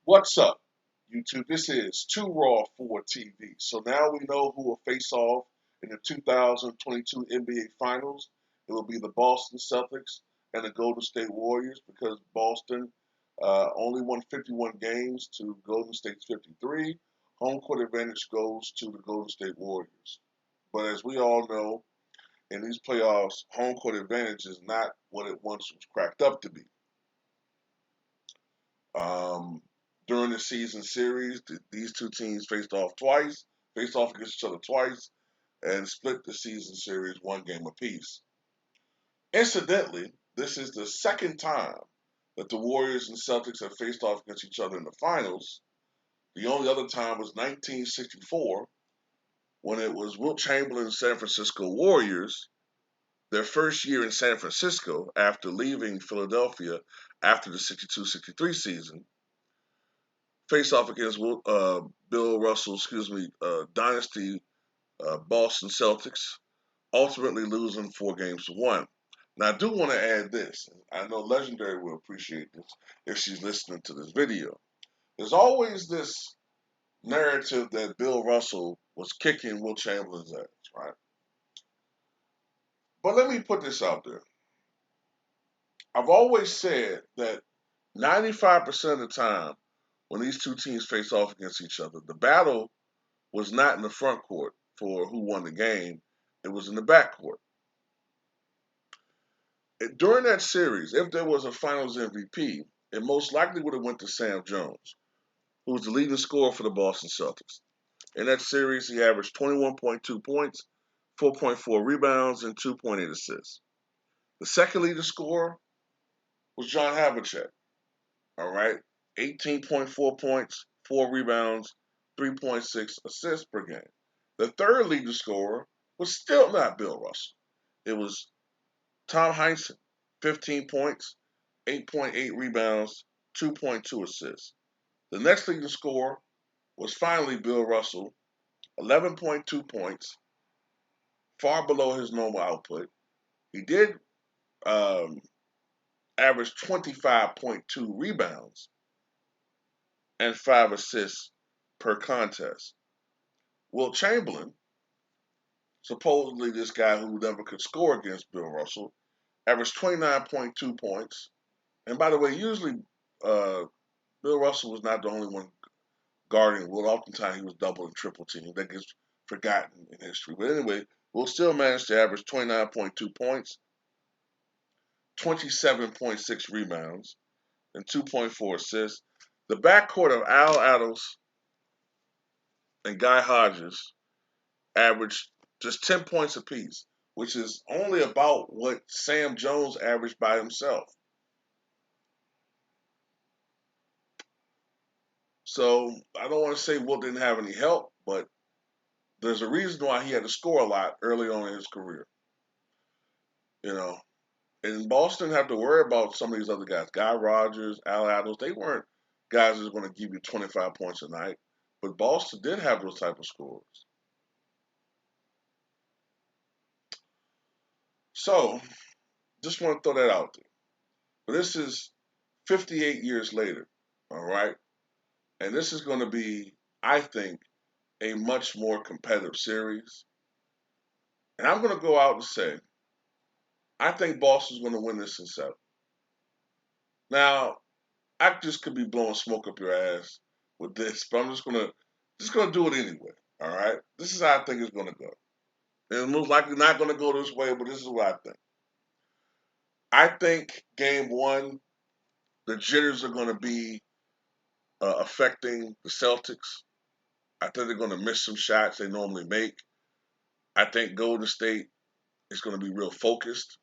What's up, YouTube? This is Too Raw for TV. So now we know who will face off in the 2022 NBA Finals. It will be the Boston Celtics and the Golden State Warriors because Boston only won 51 games to Golden State's 53. Home court advantage goes to the Golden State Warriors. But as we all know, in these playoffs, home court advantage is not what it once was cracked up to be. Um, During the season series, these two teams faced off against each other twice, and split the season series one game apiece. Incidentally, this is the second time that the Warriors and Celtics have faced off against each other in the finals. The only other time was 1964 when it was Wilt Chamberlain's San Francisco Warriors, their first year in San Francisco after leaving Philadelphia after the 62-63 season, face off against Bill Russell's, dynasty Boston Celtics, ultimately losing 4 games to 1. Now, I do want to add this. I know Legendary will appreciate this if she's listening to this video. There's always this narrative that Bill Russell was kicking Will Chamberlain's ass, right? But let me put this out there. I've always said that 95% of the time when these two teams face off against each other, the battle was not in the front court for who won the game. It was in the back court. During that series, if there was a Finals MVP, it most likely would have went to Sam Jones, who was the leading scorer for the Boston Celtics. In that series, he averaged 21.2 points, 4.4 rebounds, and 2.8 assists. The second leading scorer was John Havlicek, all right? 18.4 points, 4 rebounds, 3.6 assists per game. The third leading scorer was still not Bill Russell. It was Tom Heinsohn, 15 points, 8.8 rebounds, 2.2 assists. The next leading scorer was finally Bill Russell, 11.2 points, far below his normal output. He did average 25.2 rebounds and 5 assists per contest. Wilt Chamberlain, supposedly this guy who never could score against Bill Russell, averaged 29.2 points. And by the way, usually Bill Russell was not the only one guarding Wilt. Oftentimes he was double and triple teamed. That gets forgotten in history. But anyway, Wilt still managed to average 29.2 points, 27.6 rebounds, and 2.4 assists. The backcourt of Al Attles and Guy Hodges averaged just 10 points apiece, which is only about what Sam Jones averaged by himself. So I don't want to say Wilt didn't have any help, but there's a reason why he had to score a lot early on in his career. You know, and Boston didn't have to worry about some of these other guys. Guy Rogers, Al Attles, they weren't guys that were going to give you 25 points a night. But Boston did have those type of scorers. So, just want to throw that out there. But this is 58 years later, all right? And this is going to be, I think, a much more competitive series. And I'm going to go out and say, I think Boston's going to win this in 7. Now, I just could be blowing smoke up your ass with this, but I'm just gonna do it anyway. All right, this is how I think it's gonna go. And it's most likely not gonna go this way, but this is what I think. I think Game 1, the jitters are gonna be affecting the Celtics. I think they're gonna miss some shots they normally make. I think Golden State is gonna be real focused.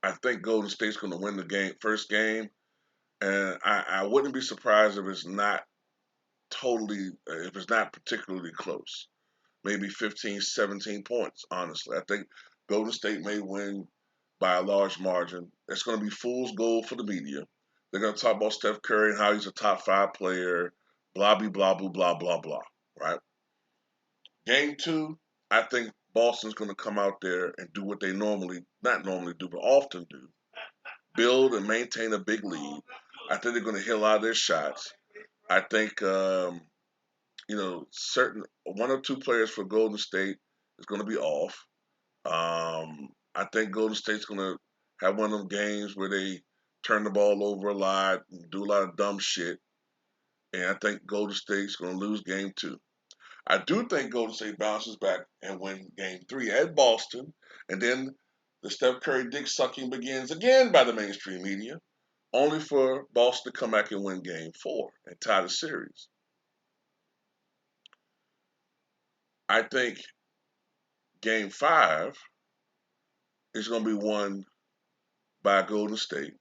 I think Golden State's gonna win the first game, and I wouldn't be surprised if it's not particularly close. Maybe 15, 17 points, honestly. I think Golden State may win by a large margin. It's going to be fool's gold for the media. They're going to talk about Steph Curry and how he's a top 5 player, blah, blah, blah, blah, blah, blah, blah, right? Game 2, I think Boston's going to come out there and do what they not normally do, but often do. Build and maintain a big lead. I think they're going to hit a lot of their shots. I think certain one or two players for Golden State is going to be off. I think Golden State's going to have one of them games where they turn the ball over a lot, and do a lot of dumb shit, and I think Golden State's going to lose game two. I do think Golden State bounces back and win game three at Boston, and then the Steph Curry dick sucking begins again by the mainstream media, only for Boston to come back and win game four and tie the series. I think game five is going to be won by Golden State.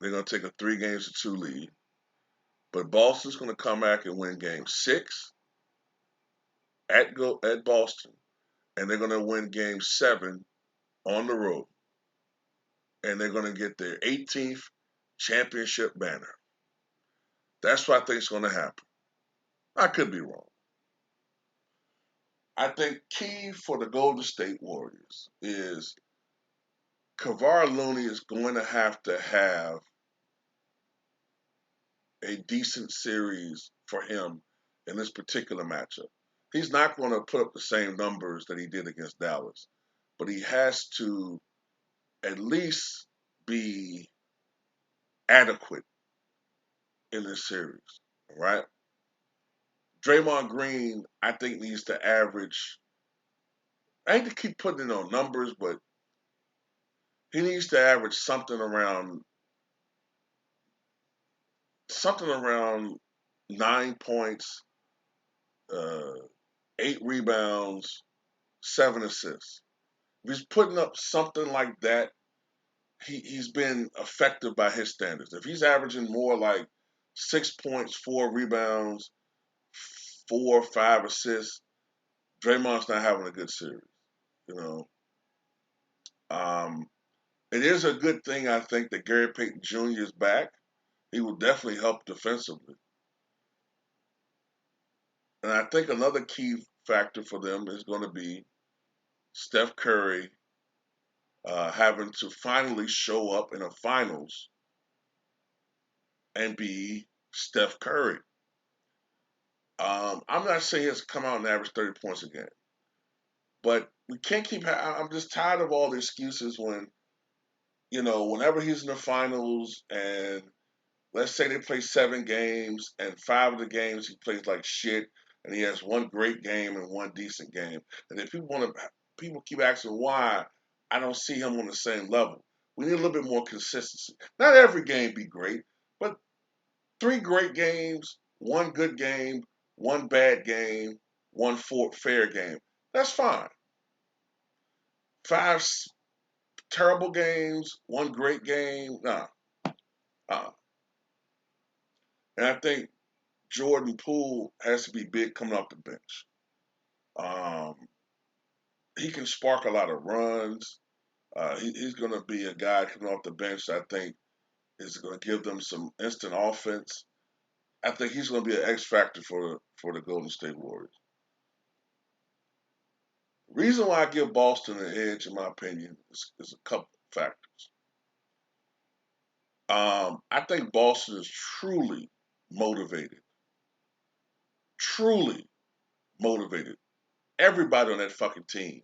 They're going to take a 3-2 lead, but Boston's going to come back and win game six at Boston, and they're going to win game seven on the road, and they're going to get their 18th championship banner. That's what I think is going to happen. I could be wrong. I think key for the Golden State Warriors is Kevon Looney is going to have a decent series for him in this particular matchup. He's not going to put up the same numbers that he did against Dallas, but he has to at least be adequate in this series, right? Draymond Green, I think, needs to average. I hate to keep putting it on numbers, but he needs to average something around 9 points, uh, 8 rebounds, 7 assists. If he's putting up something like that, he's been effective by his standards. If he's averaging more like 6 points, 4 rebounds, 4 or 5 assists, Draymond's not having a good series. You know, um, it is a good thing I think that Gary Payton Jr. is back. He will definitely help defensively, and I think another key factor for them is going to be Steph Curry having to finally show up in a finals and be Steph Curry. I'm not saying he has to come out and average 30 points a game, but we can't keep. I'm just tired of all the excuses when, whenever he's in the finals and let's say they play 7 games and 5 of the games he plays like shit and he has one great game and one decent game. And then people keep asking why I don't see him on the same level. We need a little bit more consistency. Not every game be great, but 3 great games, one good game, one bad game, one fair game. That's fine. 5 terrible games, one great game. Nah. Uh. And I think Jordan Poole has to be big coming off the bench. Um, he can spark a lot of runs. He's going to be a guy coming off the bench that I think is going to give them some instant offense. I think he's going to be an X factor for the Golden State Warriors. Reason why I give Boston an edge, in my opinion, is a couple factors. I think Boston is motivated, truly motivated. Everybody on that fucking team,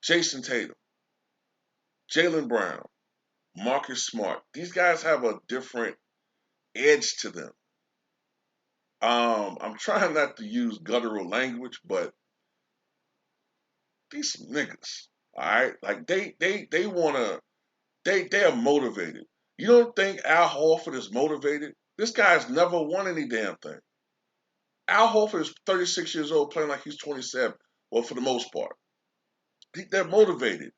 Jason Tatum, Jaylen Brown, Marcus Smart, these guys have a different edge to them. I'm trying not to use guttural language, but these niggas, all right, like they wanna they are motivated. You don't think Al Horford is motivated? This guy's never won any damn thing. Al Horford is 36 years old, playing like he's 27. Well, for the most part, they're motivated.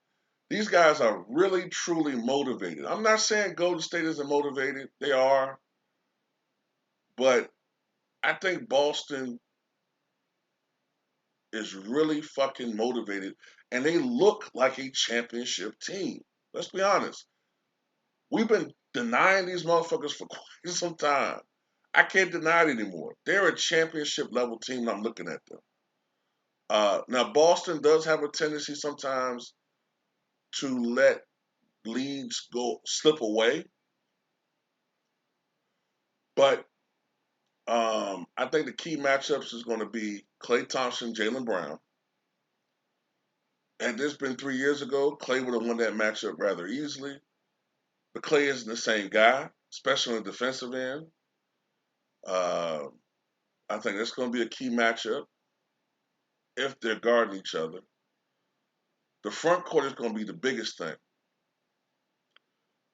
These guys are really, truly motivated. I'm not saying Golden State isn't motivated. They are, but I think Boston is really fucking motivated, and they look like a championship team. Let's be honest. We've been denying these motherfuckers for quite some time. I can't deny it anymore. They're a championship level team, and I'm looking at them. Now, Boston does have a tendency sometimes to let leads go slip away, but I think the key matchups is going to be Klay Thompson, Jaylen Brown. Had this been 3 years ago, Klay would have won that matchup rather easily. But Klay isn't the same guy, especially on the defensive end. Uh, I think that's going to be a key matchup if they're guarding each other. The front court is going to be the biggest thing.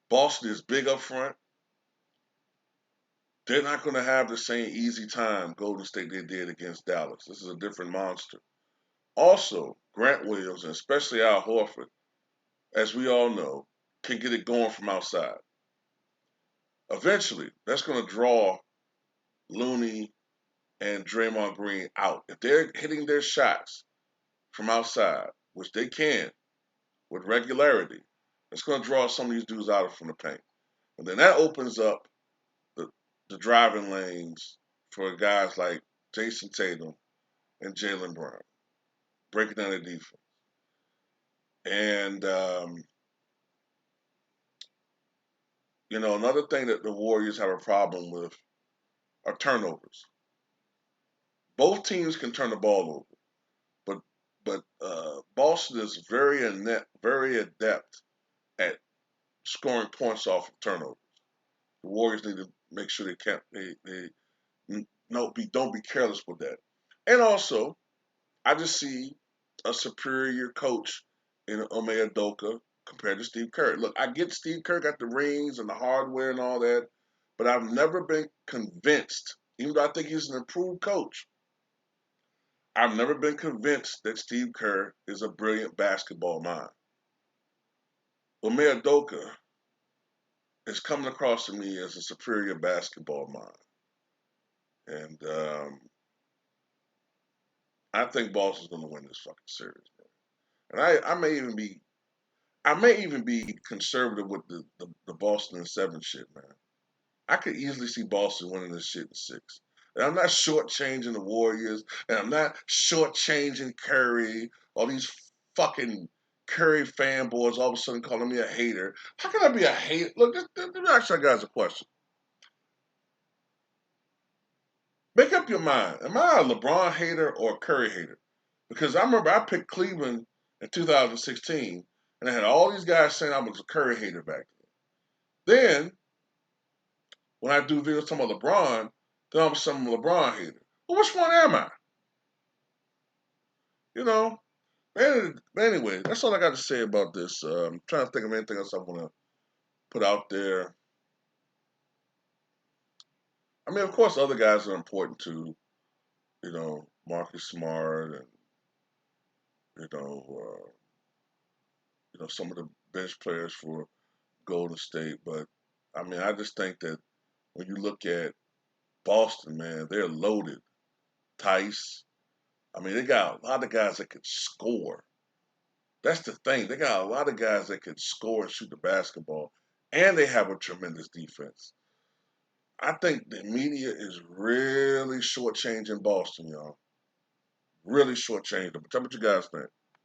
Boston is big up front. They're not going to have the same easy time Golden State they did against Dallas. This is a different monster. Also, Grant Williams and especially Al Horford, as we all know, can get it going from outside. Eventually, that's going to draw Looney and Draymond Green out. If they're hitting their shots from outside, which they can with regularity, it's going to draw some of these dudes out from the paint. And then that opens up the, the driving lanes for guys like Jason Tatum and Jaylen Brown, breaking down the defense. And, another thing that the Warriors have a problem with are turnovers. Both teams can turn the ball over, but Boston is very adept at scoring points off of turnovers. The Warriors need to make sure they don't be careless with that. And also, I just see a superior coach in Ime Udoka compared to Steve Kerr. Look, I get Steve Kerr got the rings and the hardware and all that, but I've never been convinced, even though I think he's an improved coach, I've never been convinced that Steve Kerr is a brilliant basketball mind. Ime Udoka is coming across to me as a superior basketball mind. And I think Boston's going to win this fucking series, man. And I may even be conservative with the Boston and 7 shit, man. I could easily see Boston winning this shit in 6. And I'm not shortchanging the Warriors, and I'm not shortchanging Curry. All these fucking Curry fanboys all of a sudden calling me a hater. How can I be a hater? Look, let me ask you guys a question. Make up your mind. Am I a LeBron hater or a Curry hater? Because I remember I picked Cleveland in 2016, and I had all these guys saying I was a Curry hater back then. Then, when I do videos talking about LeBron, then I'm some LeBron hater. Well, which one am I? You know? Anyway, that's all I got to say about this. I'm trying to think of anything else I want to put out there. I mean, of course, other guys are important too. Marcus Smart and you know, some of the bench players for Golden State. But I mean, I just think that when you look at Boston, man, they're loaded. Tice. I mean, they got a lot of guys that can score. That's the thing. They got a lot of guys that can score and shoot the basketball, and they have a tremendous defense. I think the media is really shortchanging Boston, y'all. Really shortchanging them. Tell me what you guys think.